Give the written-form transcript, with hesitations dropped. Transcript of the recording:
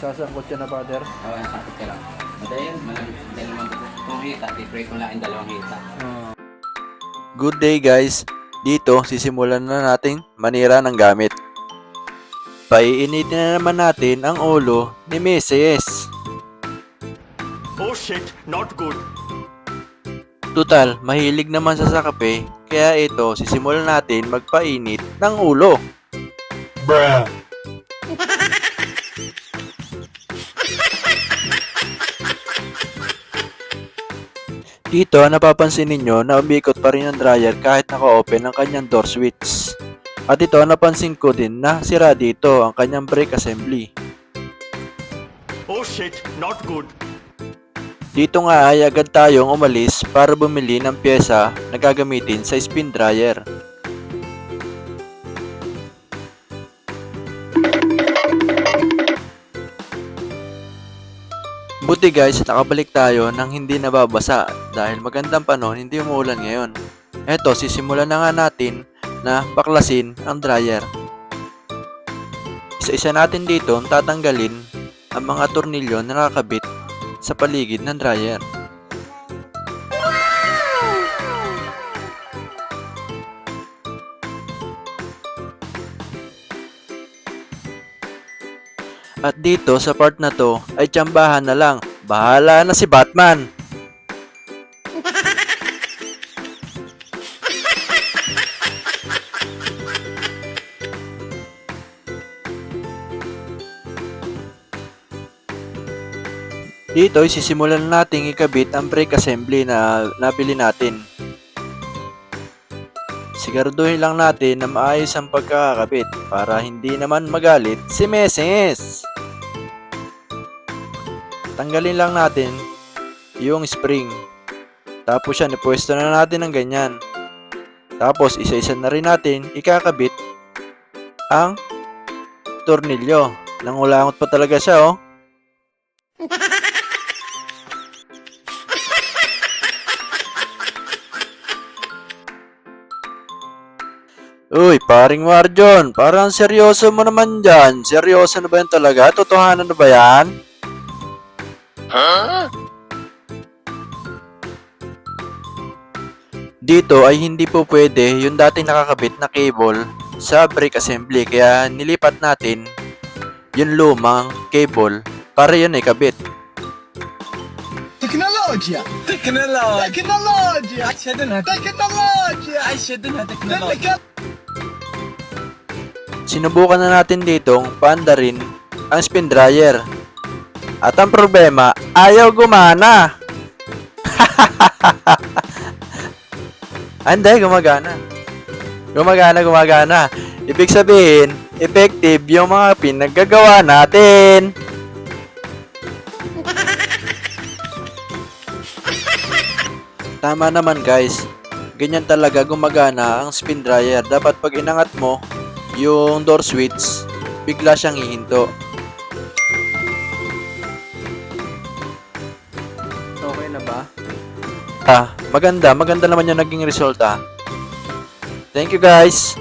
Sasangkot siya na, Father. Oo, sakit ka lang. Madali yan, madali naman kung hita, i-pray ko lang yung dalawang hita. Good day guys! Dito, sisimulan na nating manira ng gamit. Paiinitin na naman natin ang ulo ni Mrs. Oh shit, not good. Tutal, mahilig naman sa kape, kaya ito, sisimulan natin magpainit ng ulo. Bruh. Dito, napapansin ninyo na umikot pa rin ang dryer kahit naka-open ang kanyang door switch. At ito, napansin ko din na sira dito ang kanyang brake assembly. Oh shit, not good. Dito nga ay agad tayong umalis para bumili ng pyesa na gagamitin sa spin dryer. Buti guys, nakabalik tayo nang hindi nababasa dahil magandang panahon, hindi umuulan ngayon. Eto, sisimulan na nga natin na baklasin ang dryer. Isa-isa natin dito tatanggalin ang mga tornilyo na nakakabit sa paligid ng dryer. At dito sa part na to ay tsambahan na lang. Bahala na si Batman. Dito sisimulan nating ikabit ang brake assembly na nabili natin. Siguraduhin lang natin na maayos ang pagkakabit para hindi naman magalit si Mrs. Tanggalin lang natin yung spring. Tapos yan, ipwesto na natin ng ganyan. Tapos isa-isa na rin natin ikakabit ang tornilyo. Nangulangot pa talaga siya, oh. Uy, paring Marjon, parang seryoso mo naman dyan. Seryoso na ba yan talaga? Totohanan na ba yan? Dito ay hindi po pwede yung dating nakakabit na cable sa brake assembly. Kaya nilipat natin yung lumang cable para yun ay kabit. تكنولوجيا Technology. تكنولوجيا Aşağıdan تكنولوجيا Aşağıdan technology. Sinubukan na natin ditong paandarin ang spin dryer. At ang problema, ayaw gumana. Hindi, gumagana. Gumagana. Ibig sabihin, effective yung mga pinaggagawa natin. Tama naman guys. Ganyan talaga gumagana ang spin dryer. Dapat pag inangat mo yung door switch, bigla siyang hihinto. Okay na ba? Maganda naman yung naging resulta. Thank you guys.